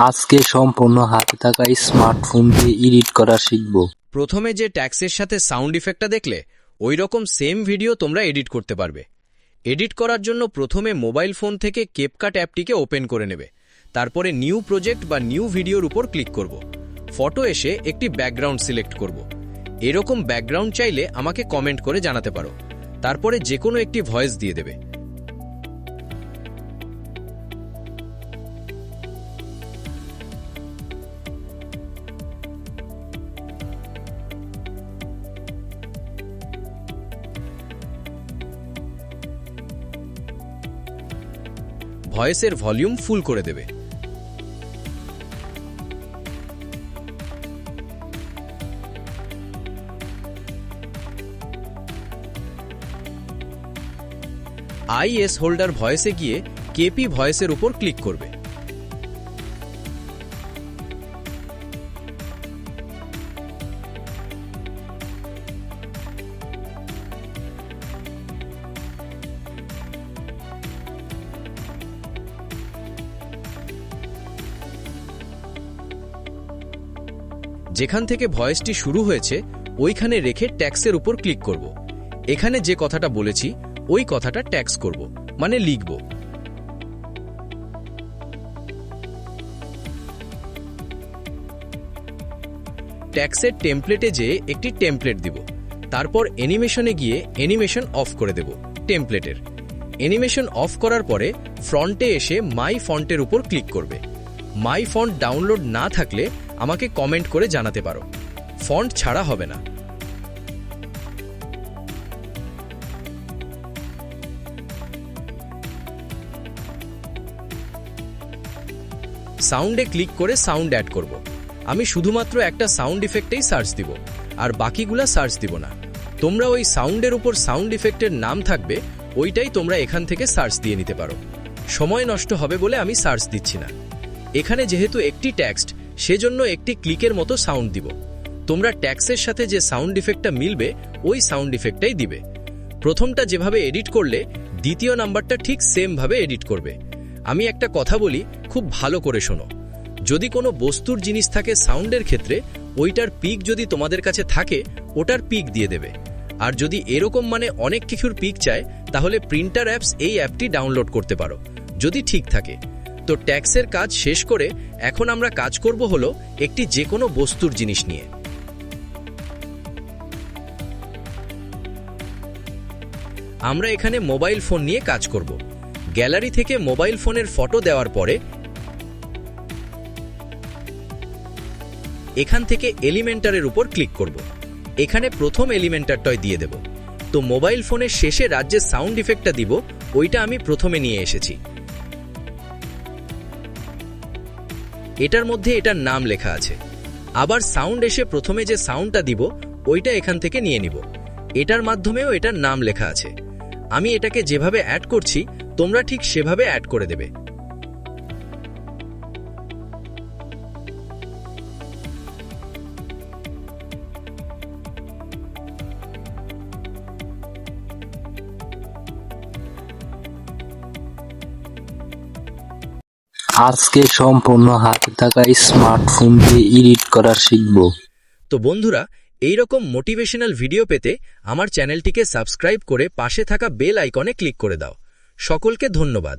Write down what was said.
আজকে সম্পূর্ণ হাতে থাকা স্মার্টফোন দিয়ে এডিট করা শিখব। প্রথমে যে ট্যাক্সের সাথে সাউন্ড ইফেক্টটা দেখলে ওই রকম সেম ভিডিও তোমরা এডিট করতে পারবে। এডিট করার জন্য প্রথমে মোবাইল ফোন থেকে ক্যাপকাট অ্যাপটিকে ওপেন করে নেবে। তারপরে নিউ প্রজেক্ট বা নিউ ভিডিওর উপর ক্লিক করব। ফটো এসে একটি ব্যাকগ্রাউন্ড সিলেক্ট করব। এরকম ব্যাকগ্রাউন্ড চাইলে আমাকে কমেন্ট করে জানাতে পারো। তারপরে যে কোনো একটি ভয়েস দিয়ে দেবে। ভয়েসের ভলিউম ফুল করে দেবে। আইএস হোল্ডার ভয়েসে গিয়ে কেপি ভয়েসের উপর ক্লিক করবে। যেখান থেকে ভয়েসটি শুরু হয়েছে ওইখানে রেখে ট্যাক্সের উপর ক্লিক করব। এখানে যে কথাটা বলেছি ওই কথাটা ট্যাক্স করব, মানে লিখব। ট্যাক্সের টেমপ্লেটে যেয়ে একটি টেমপ্লেট দিব। তারপর অ্যানিমেশনে গিয়ে অ্যানিমেশন অফ করে দেব টেমপ্লেটের। অ্যানিমেশন অফ করার পরে ফ্রন্টে এসে মাই ফন্টের উপর ক্লিক করবে। মাই ফন্ট ডাউনলোড না থাকলে আমাকে কমেন্ট করে জানাতে পারো। ফন্ট ছাড়া হবে না। সাউন্ডে ক্লিক করে সাউন্ড অ্যাড করব। আমি শুধুমাত্র একটা সাউন্ড ইফেক্টেই সার্চ দিব, আর বাকিগুলা সার্চ দিব না। তোমরা ওই সাউন্ডের উপর সাউন্ড ইফেক্টের নাম থাকবে, ওইটাই তোমরা এখান থেকে সার্চ দিয়ে নিতে পারো। সময় নষ্ট হবে বলে আমি সার্চ দিচ্ছি না। এখানে যেহেতু একটি ট্যাক্সট, সেজন্য একটি ক্লিকের মতো সাউন্ড দিব। তোমরা ট্যাক্সের সাথে যে সাউন্ড ইফেক্টটা মিলবে ওই সাউন্ড ইফেক্টটাই দিবে। প্রথমটা যেভাবে এডিট করলে দ্বিতীয় নাম্বারটা ঠিক সেম ভাবে এডিট করবে। আমি একটা কথা বলি, খুব ভালো করে শোনো। যদি কোনো বস্তুর জিনিস থাকে সাউন্ডের ক্ষেত্রে, ওইটার পিক যদি তোমাদের কাছে থাকে ওটার পিক দিয়ে দেবে। আর যদি এরকম মানে অনেক কিছুর পিক চায়, তাহলে প্রিন্টার অ্যাপস এই অ্যাপটি ডাউনলোড করতে পারো, যদি ঠিক থাকে। তো ট্যাক্সের কাজ শেষ করে এখন আমরা কাজ করব হলো একটি যে কোনো বস্তুর জিনিস নিয়ে। আমরা এখানে মোবাইল ফোন নিয়ে কাজ করব। গ্যালারি থেকে মোবাইল ফোনের ফটো দেওয়ার পরে এখান থেকে এলিমেন্টারের উপর ক্লিক করব। এখানে প্রথম এলিমেন্টারটাই দিয়ে দেব। তো মোবাইল ফোনের শেষে রাজ্যে সাউন্ড ইফেক্টটা দিব, ওইটা আমি প্রথমে নিয়ে এসেছি। এটার মধ্যে এটার নাম লেখা আছে। আবার সাউন্ড এসে প্রথমে যে সাউন্ডটা দিব ওইটা এখান থেকে নিয়ে নিব। এটার মাধ্যমেও এটার নাম লেখা আছে। আমি এটাকে যেভাবে অ্যাড করছি তোমরা ঠিক সেভাবে অ্যাড করে দেবে। আজকে সম্পূর্ণ হাতে থাকা স্মার্টফোন দিয়ে এডিট করা শিখব। তো বন্ধুরা, এইরকম মোটিভেশনাল ভিডিও পেতে আমার চ্যানেলটিকে সাবস্ক্রাইব করে পাশে থাকা বেল আইকনে ক্লিক করে দাও। সকলকে ধন্যবাদ।